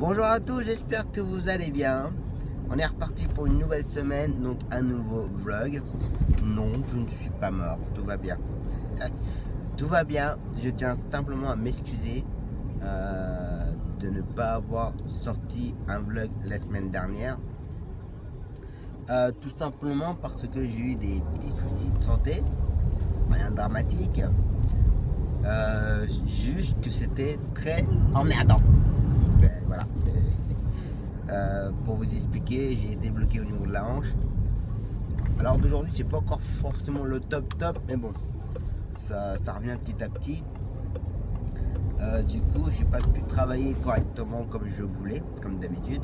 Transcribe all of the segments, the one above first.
Bonjour à tous, j'espère que vous allez bien. On est reparti pour une nouvelle semaine, donc un nouveau vlog. Non, je ne suis pas mort, tout va bien. Tout va bien, je tiens simplement à m'excuser de ne pas avoir sorti un vlog la semaine dernière. Tout simplement parce que j'ai eu des petits soucis de santé, rien de dramatique. Juste que c'était très emmerdant. Voilà. Pour vous expliquer, j'ai été bloqué au niveau de la hanche. Alors d'aujourd'hui, c'est pas encore forcément le top, mais bon, ça revient petit à petit. Du coup, j'ai pas pu travailler correctement comme je voulais, comme d'habitude.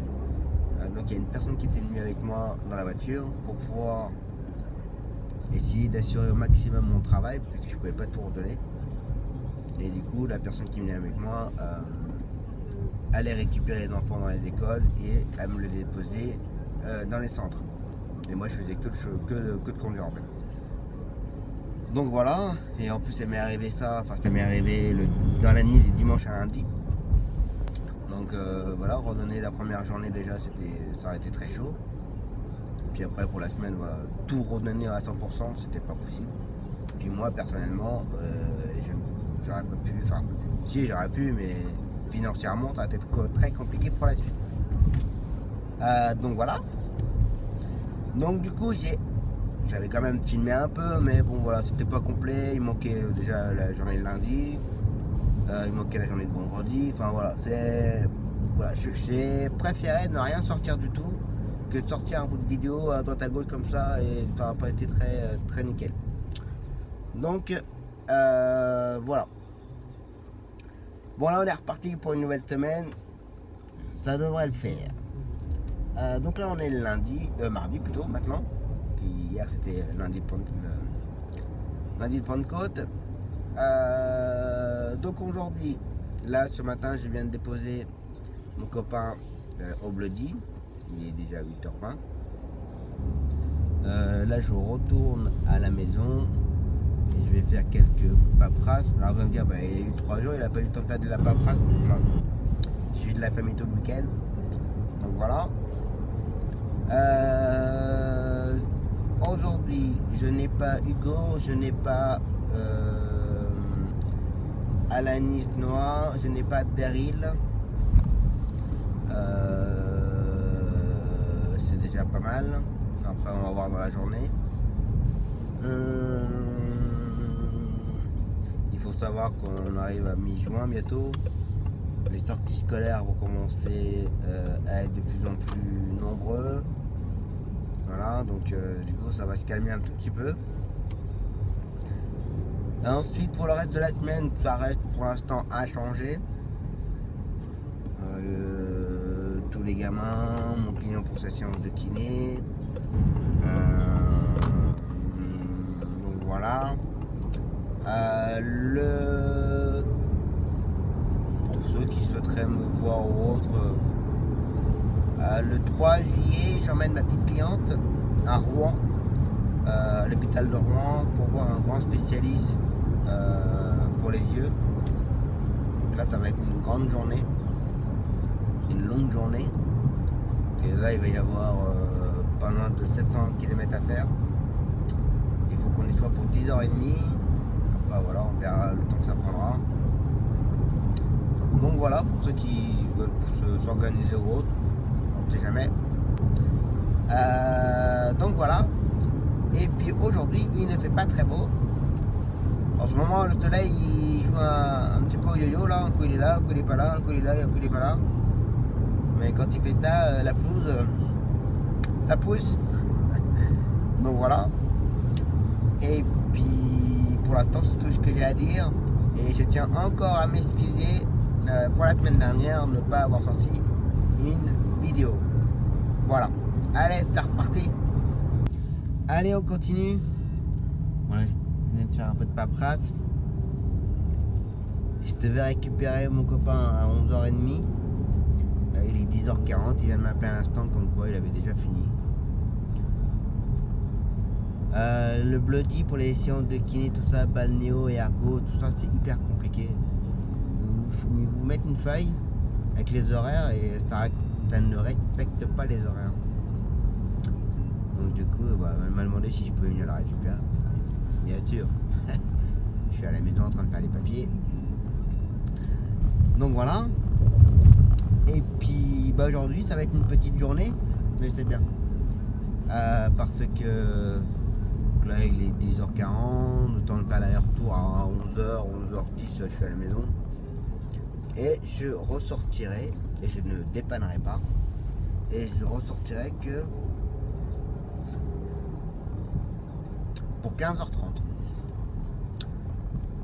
Donc il y a une personne qui était venue avec moi dans la voiture pour pouvoir essayer d'assurer au maximum mon travail, puisque je pouvais pas tout redonner. Et du coup, la personne qui venait avec moi allait récupérer les enfants dans les écoles et à me le déposer dans les centres. Et moi je faisais que de conduire en fait. Donc voilà, et en plus ça m'est arrivé ça m'est arrivé dans la nuit du dimanche à lundi. Donc voilà, redonner la première journée déjà ça aurait été très chaud. Puis après pour la semaine, voilà, tout redonner à 100% c'était pas possible. Puis moi personnellement, j'aurais pas pu, enfin si j'aurais pu, mais financièrement ça a été très compliqué pour la suite. Donc voilà. Donc du coup j'avais quand même filmé un peu, mais bon voilà, c'était pas complet. Il manquait déjà la journée de lundi, il manquait la journée de vendredi. Enfin voilà, j'ai préféré ne rien sortir du tout que de sortir un bout de vidéo à droite à gauche comme ça, et ça n'a pas été très nickel. Donc voilà. Bon là on est reparti pour une nouvelle semaine, ça devrait le faire. Donc là on est le mardi plutôt maintenant. Hier c'était lundi de Pentecôte. Donc aujourd'hui, là ce matin je viens de déposer mon copain au Bloody, il est déjà 8h20. Là je retourne à la maison. Je vais faire quelques paperasses. Alors vous allez me dire, bah, il a eu 3 jours, il n'a pas eu le temps de faire de la paperasse. Non. Je suis de la famille tout le week-end. Donc voilà. Aujourd'hui, je n'ai pas Hugo, je n'ai pas Alanis Noah, je n'ai pas Daryl. C'est déjà pas mal. Après, on va voir dans la journée. Il faut savoir qu'on arrive à mi-juin bientôt. Les sorties scolaires vont commencer à être de plus en plus nombreux. Voilà, donc du coup ça va se calmer un tout petit peu. Et ensuite pour le reste de la semaine, ça reste pour l'instant inchangé. Tous les gamins, mon client pour sa séance de kiné. Donc voilà. Pour ceux qui souhaiteraient me voir ou autre, le 3 juillet j'emmène ma petite cliente à Rouen, à l'hôpital de Rouen, pour voir un grand spécialiste pour les yeux. Donc là ça va être une grande journée, une longue journée, et là il va y avoir pas loin de 700 km à faire. Il faut qu'on y soit pour 10h30. Voilà, on verra le temps que ça prendra. Donc voilà, pour ceux qui veulent s'organiser ou autre, on ne sait jamais. Donc voilà. Et puis aujourd'hui, il ne fait pas très beau. En ce moment, le soleil il joue un petit peu au yo-yo là. Un coup il est là, un coup il est pas là, un coup il est là, un coup il est pas là. Mais quand il fait ça, la pelouse, ça pousse. Donc voilà. Et puis pour l'instant, c'est tout ce que j'ai à dire. Et je tiens encore à m'excuser pour la semaine dernière ne pas avoir sorti une vidéo. Voilà. Allez, c'est reparti. Allez, on continue. Voilà, je viens de faire un peu de paperasse. Je devais récupérer mon copain à 11h30. Il est 10h40, il vient de m'appeler à l'instant comme quoi il avait déjà fini. Le bloody pour les séances de kiné, tout ça, balnéo et ergo, tout ça c'est hyper compliqué. Vous mettez une feuille avec les horaires et ça ne respecte pas les horaires. Donc du coup, elle m'a demandé si je pouvais venir la récupérer. Bien sûr. Je suis à la maison en train de faire les papiers. Donc voilà. Et puis aujourd'hui ça va être une petite journée, mais c'est bien. Parce que là il est 10h40, le temps de faire l'aller-retour à 11h, 11h10, je suis à la maison. Et je ressortirai, et je ne dépannerai pas, et je ressortirai que pour 15h30.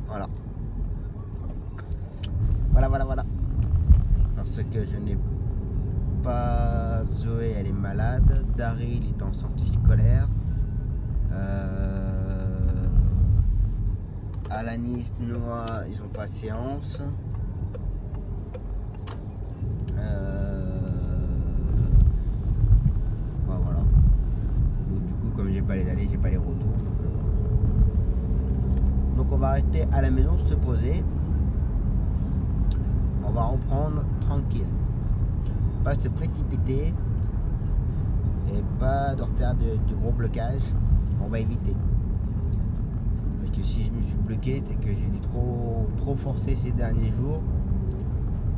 Voilà. Voilà. Parce que je n'ai pas... Zoé, elle est malade. Daryl est en sortie scolaire. Alanis, Noah, ils ont pas de séance. Voilà. Donc, du coup, comme j'ai pas les allées, j'ai pas les retours. Donc on va rester à la maison, se poser. On va reprendre tranquille. Pas se précipiter et pas de refaire de gros blocages. On va éviter. Parce que si je me suis bloqué, c'est que j'ai dû trop forcer ces derniers jours.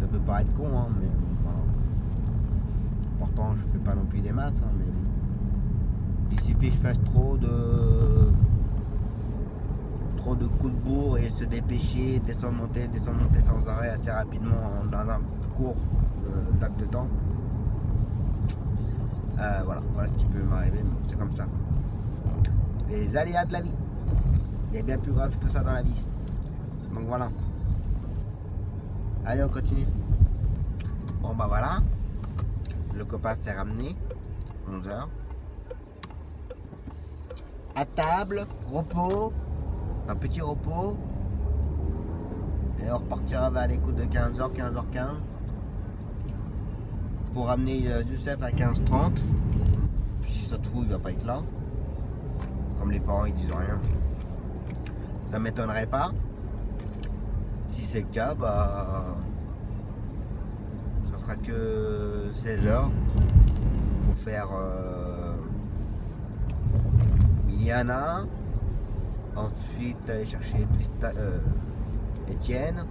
Ça peut paraître con, hein, mais voilà. Pourtant, je fais pas non plus des masses, hein, mais il suffit que je fasse trop de coups de bourre et se dépêcher, descendre, monter sans arrêt assez rapidement dans un court laps de temps. Voilà ce qui peut m'arriver, mais c'est comme ça. Les aléas de la vie. Il y a bien plus grave que ça dans la vie. Donc voilà. Allez, on continue. Bon bah voilà. Le copain s'est ramené. 11h. À table, repos. Un petit repos. Et on repartira vers les coups de 15h, 15h15. Pour ramener Youssef à 15h30. Si ça se trouve, il va pas être là. Comme les parents ils disent rien. Ça m'étonnerait pas. Si c'est le cas, ça sera que 16h pour faire Miliana. Ensuite aller chercher Etienne.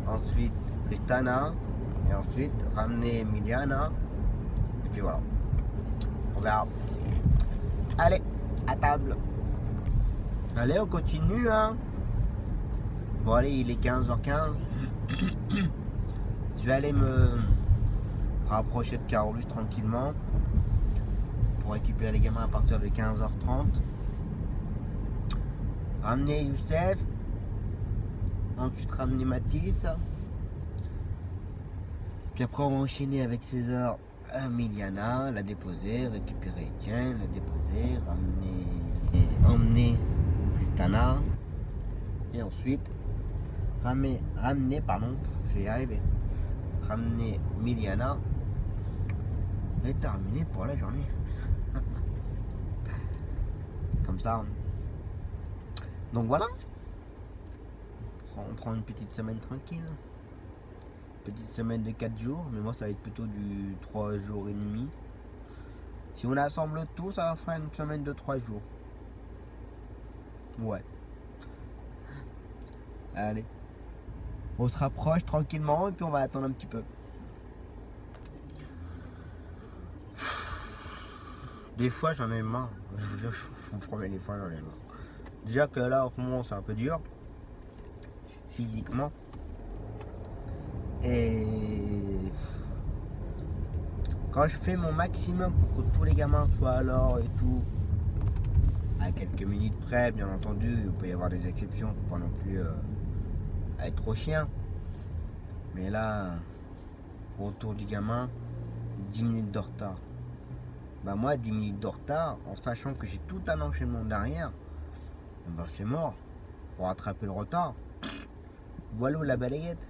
Ensuite Tristana. Et ensuite ramener Miliana. Et puis voilà. On verra. Allez, à table. Allez, on continue, hein. Bon, allez, il est 15h15. Je vais aller me rapprocher de Carolus tranquillement pour récupérer les gamins à partir de 15h30. Ramener Youssef. Ensuite, ramener Mathis. Puis après, on va enchaîner avec 16h à Miliana, la déposer, récupérer Etienne, la déposer, emmener Tristana. Et ensuite, ramener, je vais y arriver. Ramener Miliana. Et terminé pour la journée. Comme ça. Donc voilà. On prend une petite semaine tranquille. Petite semaine de 4 jours, mais moi ça va être plutôt du 3 jours et demi. Si on assemble tout, ça va faire une semaine de 3 jours. Ouais. Allez. On se rapproche tranquillement et puis on va attendre un petit peu. Des fois j'en ai marre. Je vous promets, des fois j'en ai marre. Déjà que là en ce moment c'est un peu dur. Physiquement. Et quand je fais mon maximum pour que tous les gamins soient à l'heure et tout, à quelques minutes près, bien entendu, il peut y avoir des exceptions, faut pas non plus être trop chien. Mais là, retour du gamin, 10 minutes de retard. Bah moi, 10 minutes de retard, en sachant que j'ai tout un enchaînement derrière, bah c'est mort. Pour rattraper le retard, voilà la balayette.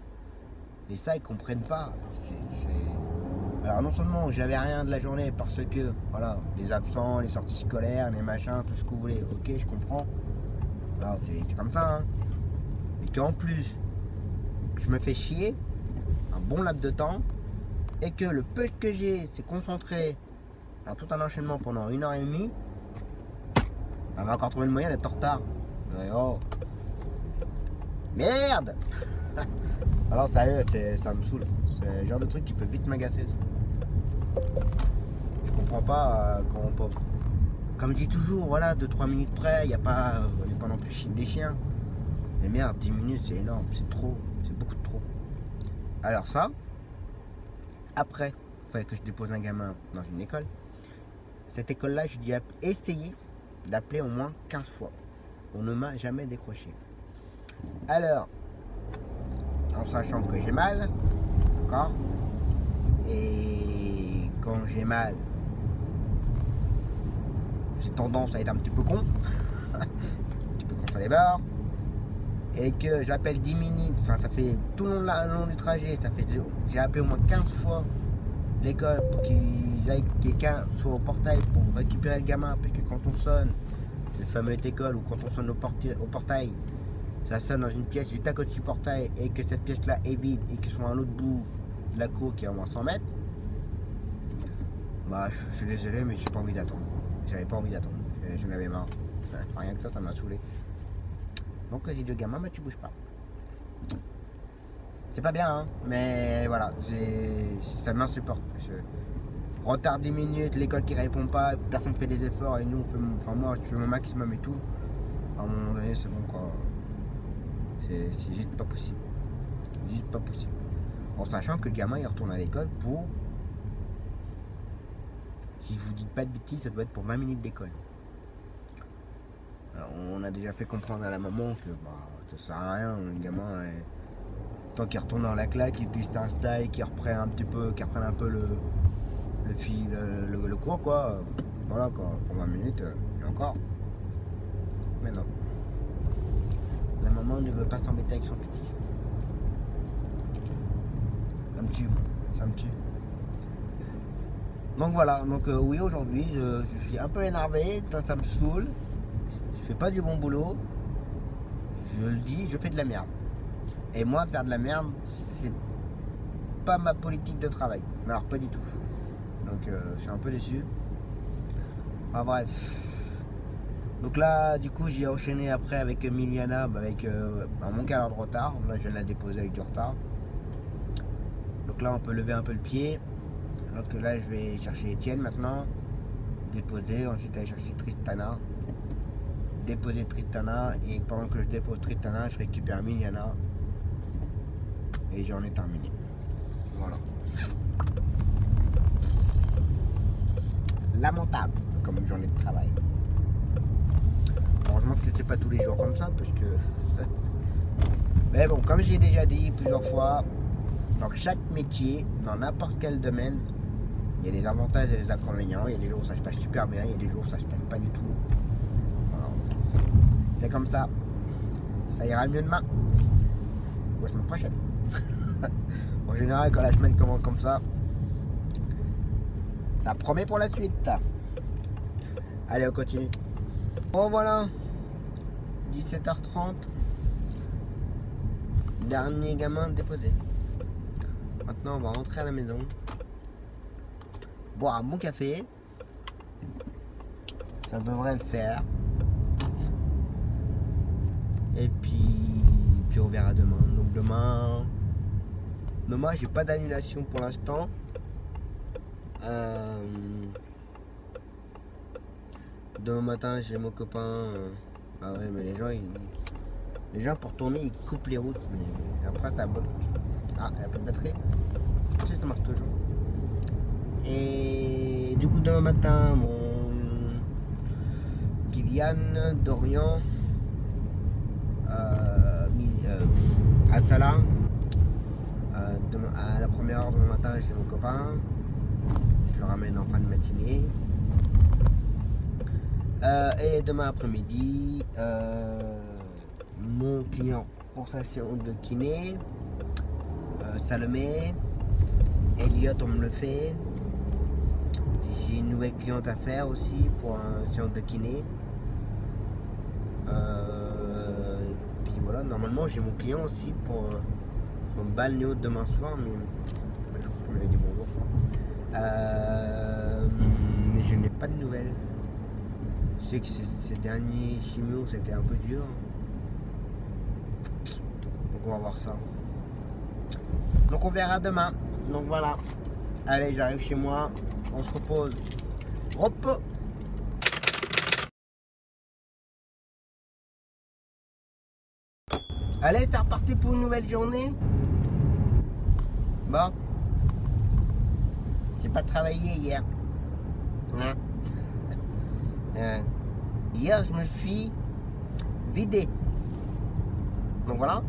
Et ça, ils comprennent pas. Alors non seulement j'avais rien de la journée parce que, voilà, les absents, les sorties scolaires, les machins, tout ce que vous voulez, ok, je comprends. Alors c'est comme ça, hein. Et qu'en plus, je me fais chier un bon laps de temps et que le peu que j'ai, c'est concentré à tout un enchaînement pendant 1h30, on va encore trouver le moyen d'être en retard. Ouais, oh. Merde. Alors sérieux, ça me saoule. C'est le genre de truc qui peut vite m'agacer. Je comprends pas comment on peut. Comme je dis toujours, voilà, 2-3 minutes près, il n'y a pas, on n'est pas non plus des chiens. Mais merde, 10 minutes c'est énorme, c'est trop, c'est beaucoup de trop. Alors ça, après, il fallait que je dépose un gamin dans une école. Cette école-là, j'ai dû essayer d'appeler au moins 15 fois. On ne m'a jamais décroché. Alors, en sachant que j'ai mal, d'accord, et quand j'ai mal, j'ai tendance à être un petit peu con, un petit peu contre les barres, et que j'appelle 10 minutes, enfin ça fait tout le long du trajet, j'ai appelé au moins 15 fois l'école pour qu'ils aillent, quelqu'un soit au portail pour récupérer le gamin, parce que quand on sonne, le fameux école, ou quand on sonne au portail, ça sonne dans une pièce juste à côté du portail et que cette pièce là est vide et qu'ils sont à l'autre bout de la cour qui est à moins 100 mètres, bah je suis désolé mais j'ai pas envie d'attendre. J'avais pas envie d'attendre, j'en avais marre. Rien que ça m'a saoulé. Donc j'ai dit au gamin, bah tu bouges pas. C'est pas bien hein, mais voilà, ça m'insupporte. Retard 10 minutes, l'école qui répond pas, personne fait des efforts et nous on fait, enfin moi je fais mon maximum et tout. À un moment donné c'est bon quoi. C'est juste pas possible. Juste pas possible. En sachant que le gamin il retourne à l'école pour, si je vous dis pas de bêtises, ça doit être pour 20 minutes d'école. On a déjà fait comprendre à la maman que bah, ça sert à rien, le gamin, tant qu'il retourne dans la claque, qu'il s'installe, qu'il reprenne un petit peu, qu'il reprenne un peu le fil, le cours quoi. Voilà quoi, pour 20 minutes, et encore. Mais non. La maman ne veut pas s'embêter avec son fils. Ça me tue, moi. Ça me tue. Donc voilà, donc oui aujourd'hui je suis un peu énervé, ça me saoule. Je fais pas du bon boulot. Je le dis, je fais de la merde. Et moi faire de la merde, c'est pas ma politique de travail. Mais alors pas du tout. Donc je suis un peu déçu. Enfin bref. Donc là, du coup, j'ai enchaîné après avec Miliana, avec mon quart d'heure de retard. Là, je viens de la déposer avec du retard. Donc là, on peut lever un peu le pied. Donc là, je vais chercher Étienne maintenant. Déposer, ensuite aller chercher Tristana. Déposer Tristana. Et pendant que je dépose Tristana, je récupère Miliana. Et j'en ai terminé. Voilà. Lamentable comme journée de travail. Heureusement que c'est pas tous les jours comme ça parce que mais bon, comme j'ai déjà dit plusieurs fois, dans chaque métier, dans n'importe quel domaine, il y a des avantages et des inconvénients. Il y a des jours où ça se passe super bien, il y a des jours où ça se passe pas du tout. Voilà. C'est comme ça. Ça ira mieux demain ou la semaine prochaine. En général, quand la semaine commence comme ça promet pour la suite. Allez, on continue. Bon voilà, 17h30, dernier gamin déposé. Maintenant on va rentrer à la maison, boire un bon café, ça devrait le faire. Et puis on verra demain. Donc demain j'ai pas d'annulation pour l'instant. Demain matin j'ai mon copain. Ah ouais mais les gens pour tourner ils coupent les routes mais après ça bloque. Ah il n'y a pas de batterie. Si ça marche toujours. Et demain matin, mon Kylian d'Orient à Salah. Demain, à la première heure demain matin, chez mon copain. Je le ramène en fin de matinée. Et demain après-midi, mon client pour sa séance de kiné, Salomé, Elliot, on me le fait. J'ai une nouvelle cliente à faire aussi pour une séance de kiné. Puis voilà, normalement j'ai mon client aussi pour son balnéo demain soir, mais je crois qu'il m'avait dit bonjour. Mais je n'ai pas de nouvelles. Je sais que ces derniers chimios c'était un peu dur. Donc on va voir ça. Donc on verra demain. Donc voilà. Allez, j'arrive chez moi. On se repose. Repos. Allez, t'es reparti pour une nouvelle journée? Bon. J'ai pas travaillé hier. Hein? Hier, je me suis vidé. Donc voilà.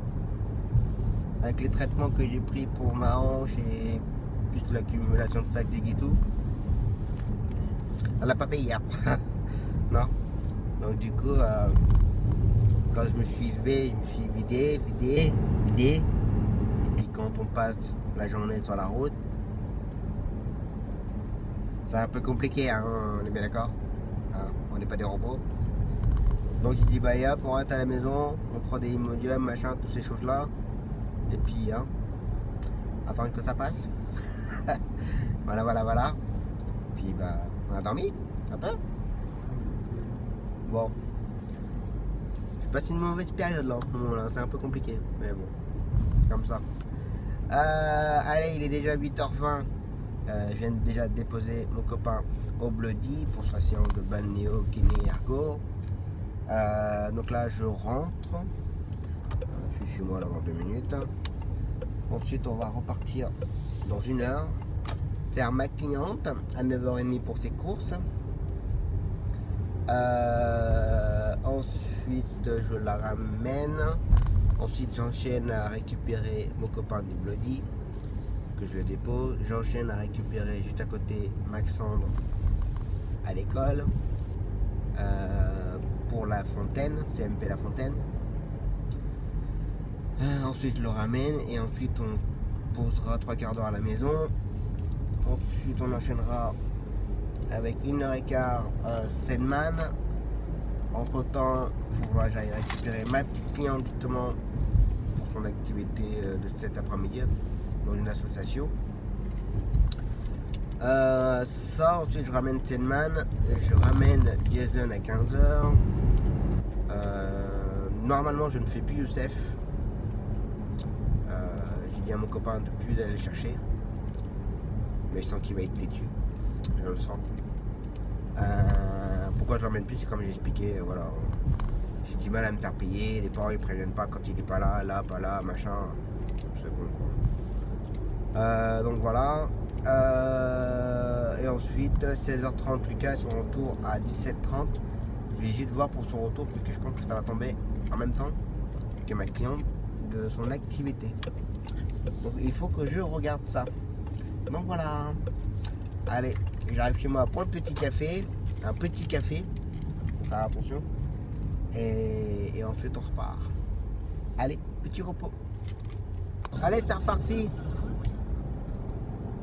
Avec les traitements que j'ai pris pour ma hanche et plus l'accumulation de fatigue et tout. Elle l'a pas fait hier. Non. Donc du coup, quand je me suis levé, je me suis vidé. Et puis quand on passe la journée sur la route, c'est un peu compliqué, hein, on est bien d'accord, hein, on n'est pas des robots. Donc il dit bah hop, on reste à la maison, on prend des Imodium, machin, toutes ces choses là. Et puis hein, attendre que ça passe. voilà. Puis bah on a dormi un peu. Bon. Je passe une mauvaise période là en ce moment là, c'est un peu compliqué. Mais bon, comme ça. Allez, il est déjà 8h20. Je viens déjà de déposer mon copain au Bloody pour sa séance de balnéo, kiné, ergo. Donc là je rentre. Je suis chez moi là dans 2 minutes. Ensuite on va repartir dans 1 heure faire ma cliente à 9h30 pour ses courses. Ensuite je la ramène. Ensuite j'enchaîne à récupérer mon copain du Bloody que je le dépose. J'enchaîne à récupérer juste à côté Maxandre à l'école pour la Fontaine, CMP La Fontaine. Ensuite je le ramène et ensuite on posera 3/4 d'heure à la maison. Ensuite on enchaînera avec 1h15 Sedman. Entre temps, il faudra que j'aille récupérer ma petite cliente justement pour son activité de cet après-midi dans une association. Ça, ensuite je ramène Sedman, je ramène Jason à 15h. Normalement je ne fais plus Youssef. J'ai dit à mon copain de plus d'aller le chercher. Mais je sens qu'il va être têtu. Je le sens. Pourquoi je l'emmène plus, c'est comme j'ai expliqué, voilà. J'ai du mal à me faire payer, les parents ils préviennent pas quand il est pas là, pas là, machin. C'est bon quoi. Donc voilà. Et ensuite 16h30 Lucas son retour à 17h30. Je vais juste voir pour son retour puisque je pense que ça va tomber en même temps que ma cliente de son activité. Donc il faut que je regarde ça. Donc voilà. Allez, j'arrive chez moi pour le petit café. Un petit café. Faut faire attention. Et ensuite on repart. Allez, petit repos. Allez, c'est reparti.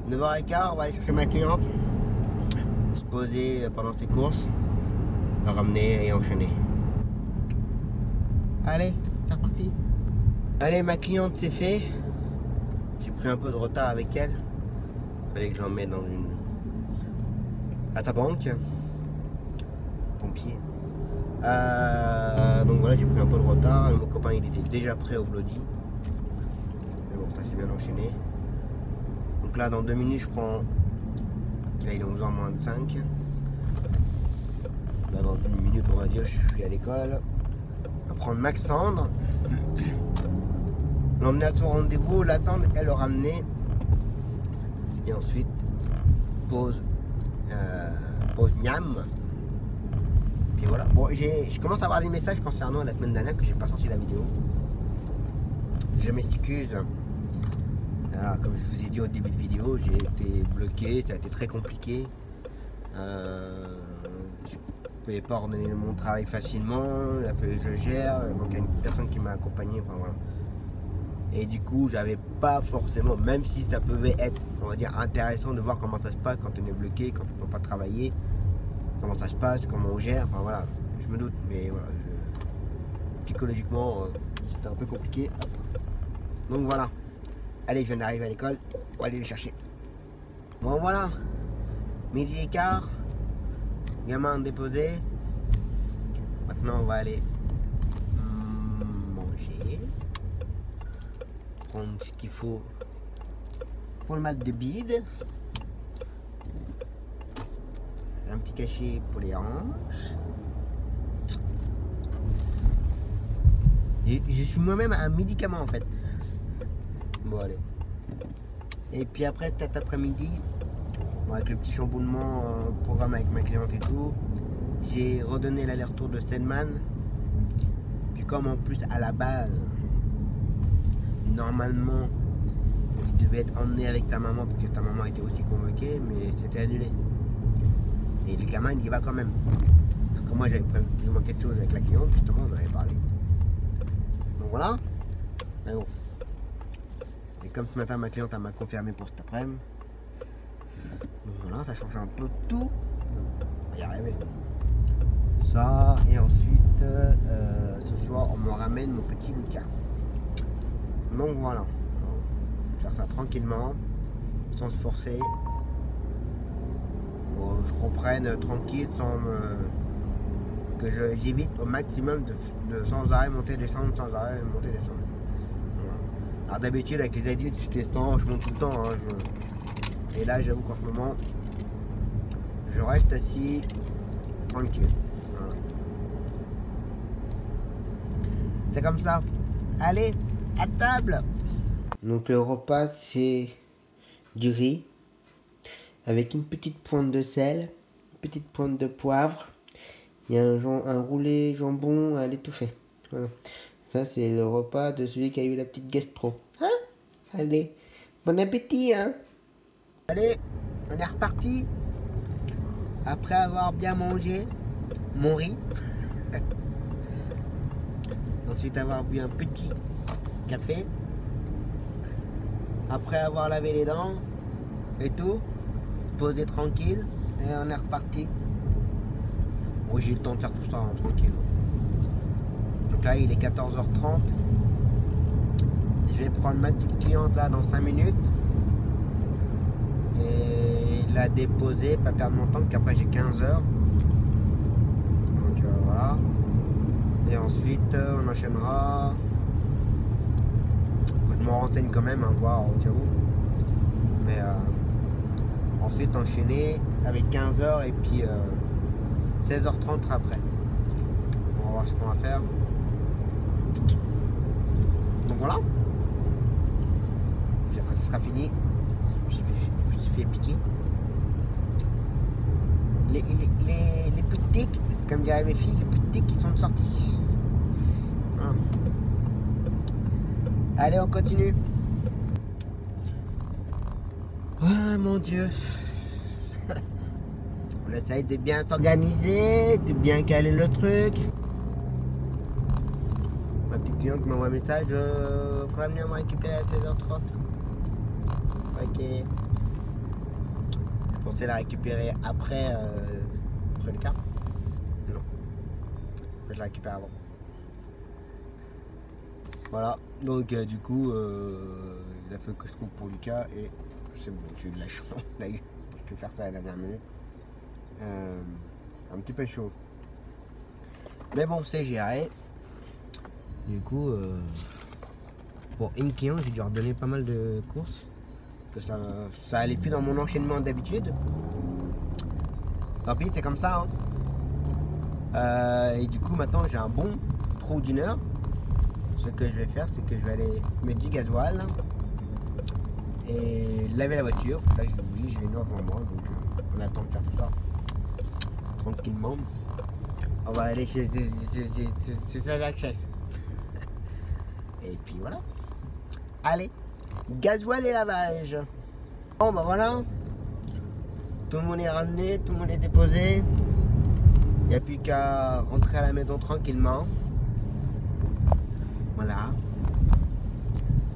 9h15, on va aller chercher ma cliente. Se poser pendant ses courses. La ramener et enchaîner. Allez, c'est reparti. Allez, ma cliente c'est fait. J'ai pris un peu de retard avec elle. Fallait que je l'emmène dans une... à ta banque. Pompier. Donc voilà, j'ai pris un peu de retard. Mon copain il était déjà prêt au Bloody. Mais bon, ça s'est bien enchaîné. Donc là, dans 2 minutes, je prends... Là, il est 11h moins de 5. Là, dans 1 minute, on va dire, je suis à l'école. On va prendre Maxandre. L'emmener à son rendez-vous, l'attendre et le ramener. Et ensuite, pause pause miam. Puis voilà. Bon, je commence à avoir des messages concernant la semaine dernière que j'ai pas sorti la vidéo. Je m'excuse. Voilà, comme je vous ai dit au début de vidéo, j'ai été bloqué, ça a été très compliqué. Je ne pouvais pas ordonner mon travail facilement, il a fallu que je gère, donc il y a une personne qui m'a accompagné, enfin voilà. Et du coup, j'avais pas forcément, même si ça pouvait être, on va dire, intéressant de voir comment ça se passe quand on est bloqué, quand on ne peut pas travailler, comment ça se passe, comment on gère, enfin voilà, je me doute, mais voilà, psychologiquement, c'était un peu compliqué. Donc voilà, allez, je viens d'arriver à l'école, on va aller le chercher. Bon voilà, midi et quart, gamin déposé, maintenant on va aller manger. Prendre ce qu'il faut pour le mal de bide. Un petit cachet pour les hanches. Je suis moi-même un médicament en fait. Bon allez. Et puis après cet après-midi, bon, avec le petit chamboulement programme avec ma cliente et tout, j'ai redonné l'aller-retour de Stedman. Puis comme en plus à la base, normalement, il devait être emmené avec ta maman parce que ta maman était aussi convoquée, mais c'était annulé. Et le gamin, il y va quand même. Parce que moi, j'avais prévu plus ou moins quelque chose avec la cliente, justement, on en avait parlé. Donc voilà. Mais bon. Et comme ce matin, ma cliente, elle m'a confirmé pour cet après-midi. Donc voilà, ça change un peu tout. On va y arriver. Ça, et ensuite, ce soir, on me ramène mon petit Lucas. Donc voilà, faire ça tranquillement, sans se forcer, je reprenne tranquille, que j'évite au maximum de sans arrêt monter, descendre, sans arrêt monter, descendre. Voilà. Alors d'habitude avec les adultes, je descends, je monte tout le temps. Hein, Et là j'avoue qu'en ce moment, je reste assis, tranquille. Voilà. C'est comme ça. Allez, à table. Donc le repas c'est du riz avec une petite pointe de sel, une petite pointe de poivre et un roulé jambon à l'étouffée. Voilà. Ça c'est le repas de celui qui a eu la petite gastro. Hein? Allez, bon appétit hein. Allez, on est reparti. Après avoir bien mangé mon riz. Ensuite avoir bu un petit café. Après avoir lavé les dents et tout, posé tranquille et on est reparti. Oui, j'ai eu le temps de faire tout ça hein, tranquille. Donc là il est 14h30. Je vais prendre ma petite cliente là dans 5 minutes. Et la déposer, pas perdre mon temps, qu'après j'ai 15h. Donc voilà. Et ensuite on enchaînera. Faut que je me renseigne quand même, hein, voir au cas où. Mais ensuite enchaîner avec 15h et puis 16h30 après. On va voir ce qu'on va faire. Donc voilà. Puis après ce sera fini. Je me suis fait piquer. Les petites tics, comme diraient mes filles, les petites tics qui sont de sortie. Voilà. Allez, on continue. Oh mon Dieu. On essaye de bien s'organiser, de bien caler le truc. Ma petite cliente qui m'envoie un message, faudra venir me récupérer à 16h30. Ok. Je pensais la récupérer après le car. Non. Je la récupère avant. Voilà. Donc du coup, il a fait que je trouve pour Lucas et c'est bon, j'ai eu de la chance d'ailleurs. Je peux faire ça à la dernière minute. Un petit peu chaud. Mais bon, c'est géré. Du coup, pour une cliente, j'ai dû redonner pas mal de courses. Que ça allait plus dans mon enchaînement d'habitude. Tant pis, c'est comme ça. Hein. Et du coup, maintenant, j'ai un bon trou d'une heure. Ce que je vais faire, c'est que je vais aller mettre du gasoil et laver la voiture. Là, j'ai oublié, j'ai une heure devant moi. Donc, on a le temps de faire tout ça tranquillement. On va aller chez ça Access. Et puis voilà. Allez, gasoil et lavage. Bon bah voilà. Tout le monde est ramené, tout le monde est déposé. Il n'y a plus qu'à rentrer à la maison tranquillement. Voilà.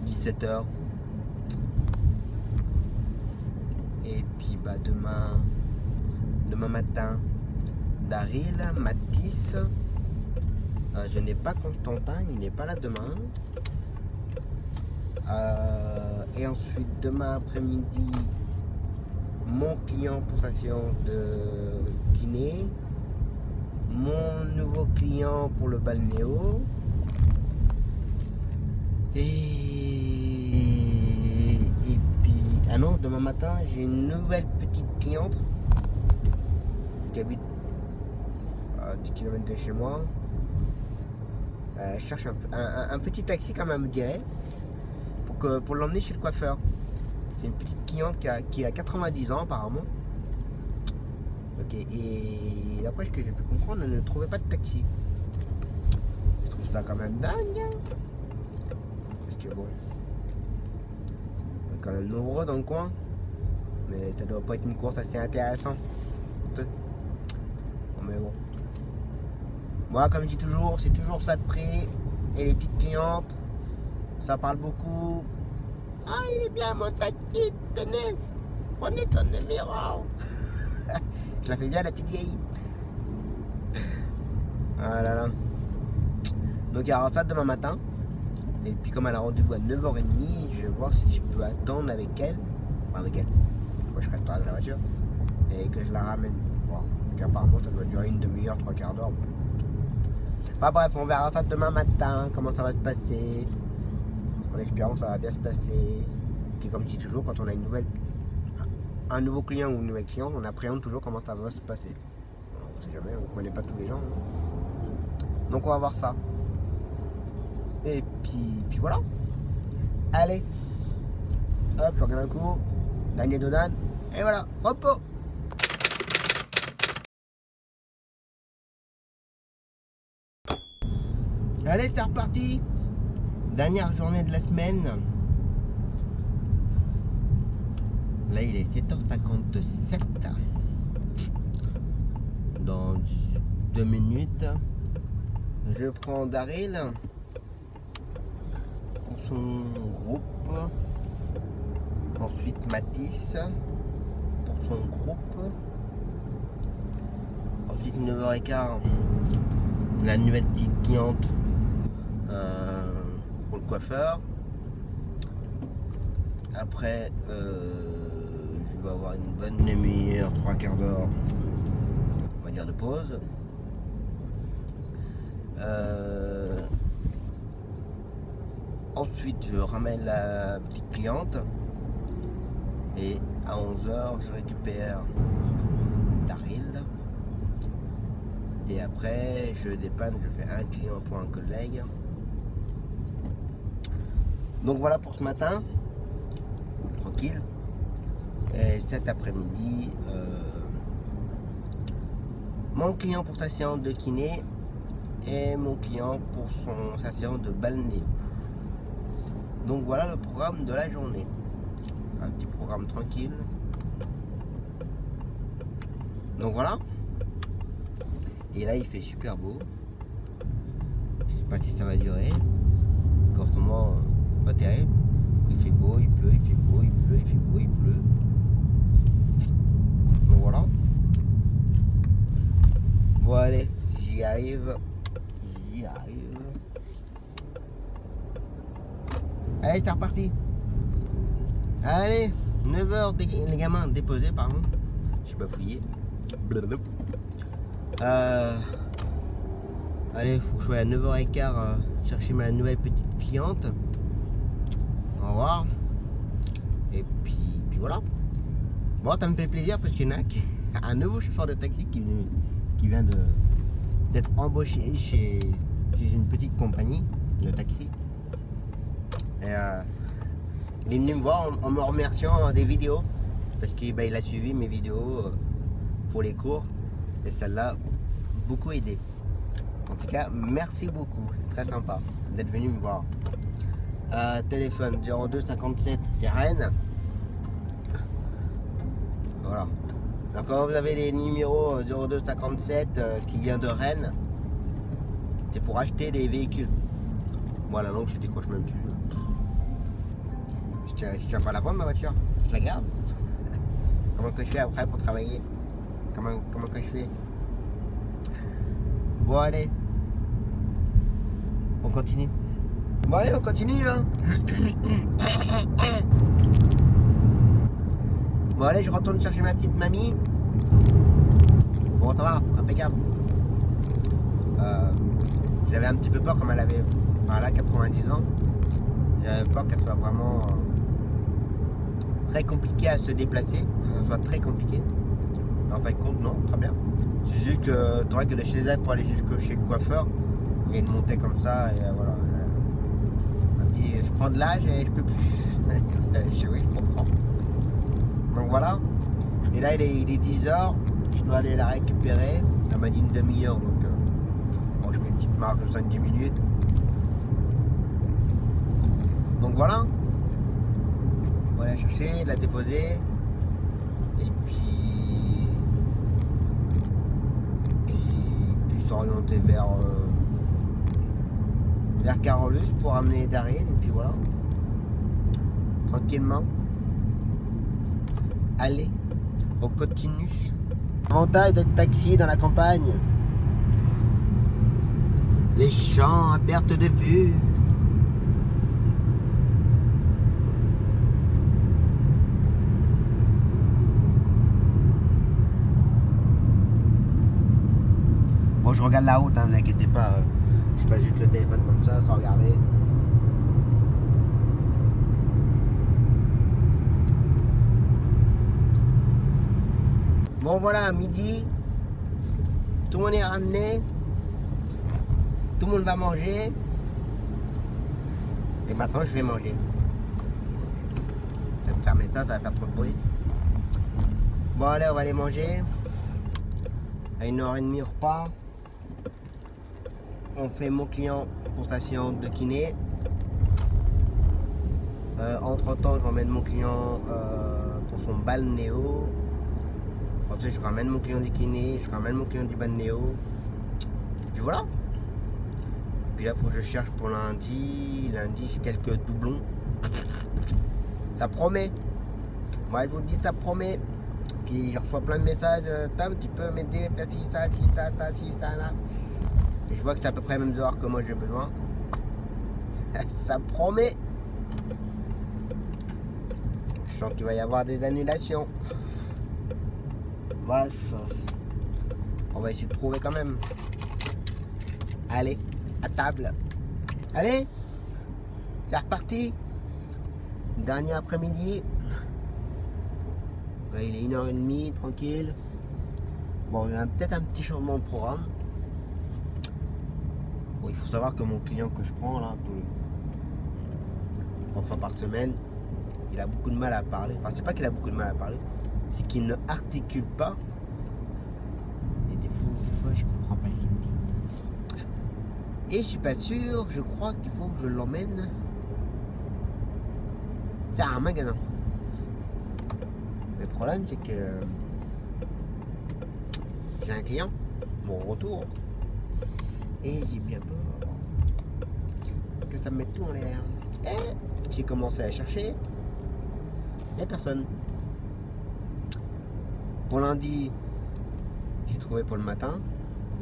17 h. Et puis bah demain matin, Daryl, Mathis. Je n'ai pas Constantin, il n'est pas là demain. Et ensuite demain après-midi, mon client pour sa séance de kiné, mon nouveau client pour le balnéo, et puis ah non, demain matin j'ai une nouvelle petite cliente qui habite à 10 km de chez moi. Je cherche un petit taxi quand même, me dirait, pour l'emmener chez le coiffeur. C'est une petite cliente qui a 90 ans apparemment. Ok, et d'après ce que j'ai pu comprendre, elle ne trouvait pas de taxi. Je trouve ça quand même dingue. Parce que bon, on est quand même nombreux dans le coin. Mais ça doit pas être une course assez intéressante. Mais bon. Moi, comme je dis toujours, c'est toujours ça de prix. Et les petites clientes, ça parle beaucoup. Ah, il est bien mon taxi, tenez, prenez ton numéro. Je la fais bien la petite vieille. Ah là là. Donc il y aura ça demain matin. Et puis comme elle a rendez-vous à 9 h 30, je vais voir si je peux attendre avec elle. Enfin avec elle. Moi je resterai dans la voiture. Et que je la ramène. Bon, donc apparemment ça doit durer une demi-heure, 3/4 d'heure. Enfin bref, on verra ça demain matin, comment ça va se passer. En espérant que ça va bien se passer. Puis comme je dis toujours, quand on a un nouveau client ou une nouvelle cliente, on appréhende toujours comment ça va se passer. Alors, on sait jamais, on ne connaît pas tous les gens. Donc on va voir ça. Et puis voilà. Allez. Hop, je regarde un coup. Daniel Dodan. Et voilà, repos. Allez, c'est reparti. Dernière journée de la semaine. Là, il est 7h57. Dans 2 minutes, je prends Daryl pour son groupe. Ensuite, Mathis pour son groupe. Ensuite, 9h15, la nouvelle petite cliente pour le coiffeur. Après, je vais avoir une bonne demi-heure, 3/4 d'heure, on va dire, de pause. Ensuite, je ramène la petite cliente. Et à 11 h, je récupère Daryl. Et après, je dépanne, je fais un client pour un collègue. Donc voilà pour ce matin. Tranquille. Et cet après-midi, mon client pour sa séance de kiné et mon client pour sa séance de balnéo. Donc voilà le programme de la journée. Un petit programme tranquille. Donc voilà. Et là il fait super beau. Je sais pas si ça va durer. En ce moment, pas terrible. Il fait beau, il pleut, il fait beau, il pleut, il fait beau, il pleut. Donc voilà. Bon allez, j'y arrive. J'y arrive. Allez, c'est reparti. Allez, 9 h, les gamins déposés, pardon. Je suis bafouillé. Allez, faut que je sois à 9h15 chercher ma nouvelle petite cliente. Au revoir. Et puis voilà. Bon, ça me fait plaisir parce qu'il y en a un nouveau chauffeur de taxi qui vient d'être embauché chez une petite compagnie de taxi. Et il est venu me voir en me remerciant des vidéos parce qu'il il a suivi mes vidéos pour les cours et ça l'a beaucoup aidé. En tout cas, merci beaucoup, c'est très sympa d'être venu me voir. Téléphone 02 57, c'est Rennes. Voilà. Donc quand vous avez des numéros 02 57 qui vient de Rennes, c'est pour acheter des véhicules. Voilà, donc je décroche même plus. Je tiens pas la vendre ma voiture, je la garde. Comment que je fais après pour travailler? Comment que je fais? Bon allez, on continue. Bon allez, on continue hein. Bon allez, je retourne chercher ma petite mamie. Bon ça va, impeccable. J'avais un petit peu peur comme elle avait, voilà, 90 ans. J'avais peur qu'elle soit vraiment très compliquée à se déplacer, que ce soit très compliqué. En fin de compte, non, très bien. C'est juste que tu aurais que de chez elle pour aller jusqu'au chez le coiffeur, il y a une montée comme ça, et voilà. Elle me dit, je prends de l'âge et je peux plus. Oui, je comprends. Donc voilà. Et là, il est 10h, je dois aller la récupérer. Elle m'a dit une demi-heure, donc bon, je mets une petite marge de 5-10 minutes. Donc voilà. On va la chercher, la déposer. Et puis s'orienter vers Carolus pour amener Daryl. Et puis voilà. Tranquillement. Allez, on continue. L'avantage d'être taxi dans la campagne. Les champs à perte de vue. Bon, je regarde la route, hein, ne vous inquiétez pas. Je fais pas juste le téléphone comme ça, sans regarder. Bon voilà, midi, tout le monde est ramené, tout le monde va manger, et maintenant je vais manger. Je vais me fermer ça va faire trop de bruit. Bon allez, on va aller manger, à 1h30 repas. On fait mon client pour sa séance de kiné. Entre temps, je ramène mon client pour son balnéo. Ensuite, je ramène mon client du kiné, je ramène mon client du balnéo. Et puis voilà. Et puis là, il faut que je cherche pour lundi. Lundi, j'ai quelques doublons. Ça promet. Moi, je vous dis, ça promet. Puis je reçois plein de messages. Tom, tu peux m'aider, faire ci, ça, là. Et je vois que c'est à peu près le même heure que moi j'ai besoin. Ça promet. Je sens qu'il va y avoir des annulations. Bref, on va essayer de trouver quand même. Allez, à table. Allez, c'est reparti. Dernier après-midi. Là, il est 1h30, tranquille. Bon, il y a peut-être un petit changement de programme. Bon, il faut savoir que mon client que je prends là, 3 fois par semaine, il a beaucoup de mal à parler. Enfin, c'est pas qu'il a beaucoup de mal à parler, c'est qu'il ne articule pas. Et des fois, je comprends pas ce qu'il me dit. Et je suis pas sûr, je crois qu'il faut que je l'emmène faire un magasin. Le problème, c'est que j'ai un client, mon retour, et j'ai bien peur que ça me mette tout en l'air. Et j'ai commencé à chercher, il n'y a personne. Pour lundi, j'ai trouvé pour le matin,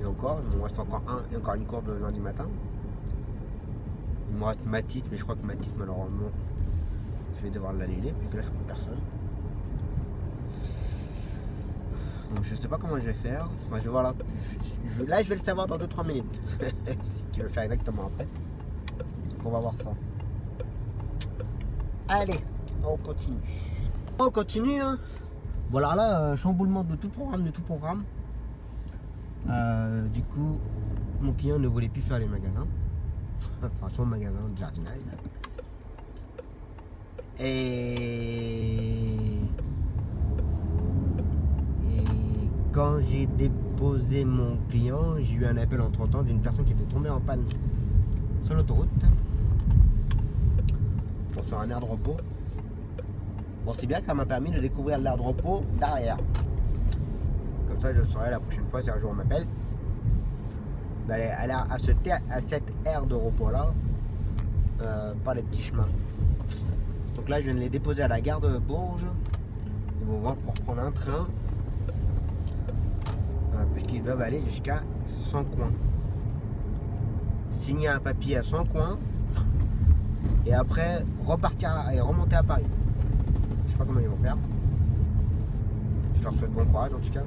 et encore, il me reste encore une course de lundi matin. Il me reste Mathis, mais je crois que Mathis, malheureusement, je vais devoir l'annuler, vu que là, je trouve personne. Donc je sais pas comment je vais faire. Moi, je vais voir là. Là, je vais le savoir dans 2-3 minutes. Si tu veux le faire exactement après. Donc on va voir ça. Allez, on continue. On continue. Hein. Bon alors là, chamboulement de tout programme, du coup, mon client ne voulait plus faire les magasins. Enfin, son magasin de jardinage. Et quand j'ai déposé mon client, j'ai eu un appel entre-temps d'une personne qui était tombée en panne sur l'autoroute sur un aire de repos. Bon, c'est bien qu'elle m'a permis de découvrir l'aire de repos derrière. Comme ça, je saurai la prochaine fois si un jour on m'appelle d'aller à cette aire de repos là, par les petits chemins. Donc là, je viens de les déposer à la gare de Bourges. Ils vont voir pour prendre un train, puisqu'ils doivent aller jusqu'à 100 coins. Signer un papier à 100 coins et après repartir et remonter à Paris. Je sais pas comment ils vont faire. Je leur souhaite bon courage en tout cas.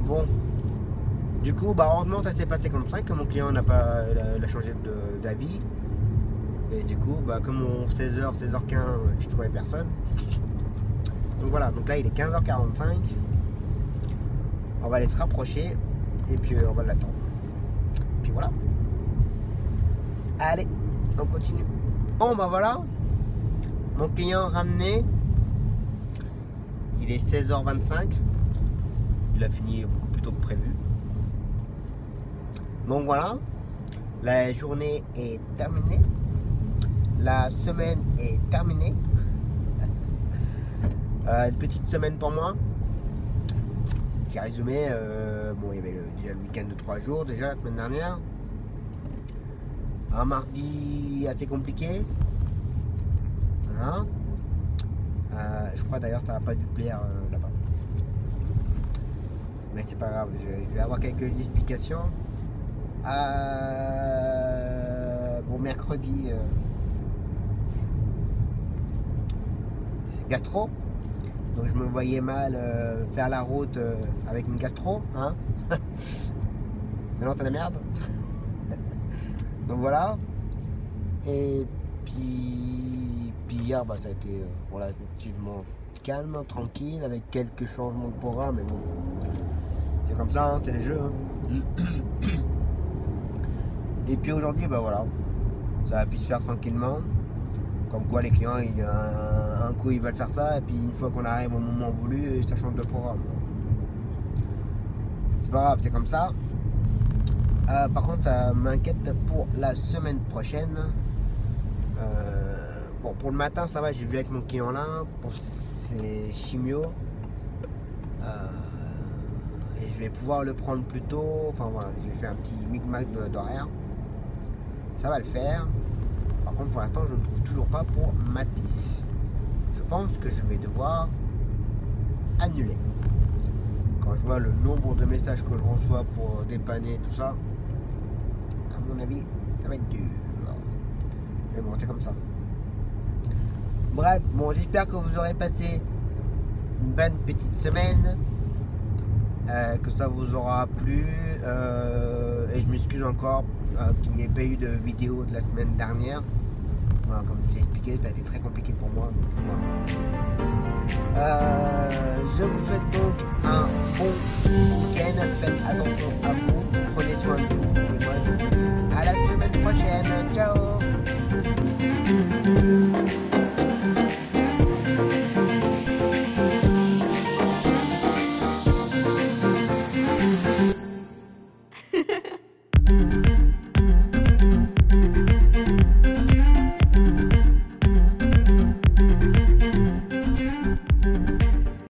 Bon, du coup, heureusement ça s'est passé comme ça, que mon client n'a pas changé d'avis. Et du coup, comme on 16h, 16h15, je trouvais personne. Donc voilà, donc là il est 15h45. On va aller se rapprocher et puis on va l'attendre. Puis voilà. Allez, on continue. Bon voilà, mon client ramené. Il est 16h25. Il a fini beaucoup plus tôt que prévu. Donc voilà, la journée est terminée. La semaine est terminée. Une petite semaine pour moi. Petit résumé, bon, il y avait déjà le week-end de 3 jours déjà la semaine dernière. Un mardi assez compliqué. Voilà. Je crois d'ailleurs que ça n'a pas dû plaire là-bas. Mais c'est pas grave, je vais avoir quelques explications. Bon, mercredi, gastro. Donc je me voyais mal faire la route avec une gastro, hein. Sinon c'est la merde. Donc voilà. Et puis hier, ça a été relativement calme, tranquille, avec quelques changements de programme, mais bon, c'est comme ça, hein, c'est les jeux. Hein. Et puis aujourd'hui, voilà, ça a pu se faire tranquillement. Comme quoi les clients, un coup ils veulent faire ça, et puis une fois qu'on arrive au moment voulu, ça change de programme. C'est pas grave, c'est comme ça. Par contre, ça m'inquiète pour la semaine prochaine. Bon, pour le matin, ça va, j'ai vu avec mon client là, pour ses chimios. Et je vais pouvoir le prendre plus tôt. Enfin voilà, j'ai fait un petit micmac d'horaire. Ça va le faire. Par contre, pour l'instant, je ne trouve toujours pas pour Matisse. Je pense que je vais devoir annuler. Quand je vois le nombre de messages que je reçois pour dépanner tout ça, à mon avis, ça va être dur. Mais bon, c'est comme ça. Bref, bon, j'espère que vous aurez passé une bonne petite semaine, que ça vous aura plu, et je m'excuse encore qu'il n'y ait pas eu de vidéo de la semaine dernière. Voilà, comme je vous ai expliqué, ça a été très compliqué pour moi. Donc, voilà. Je vous souhaite donc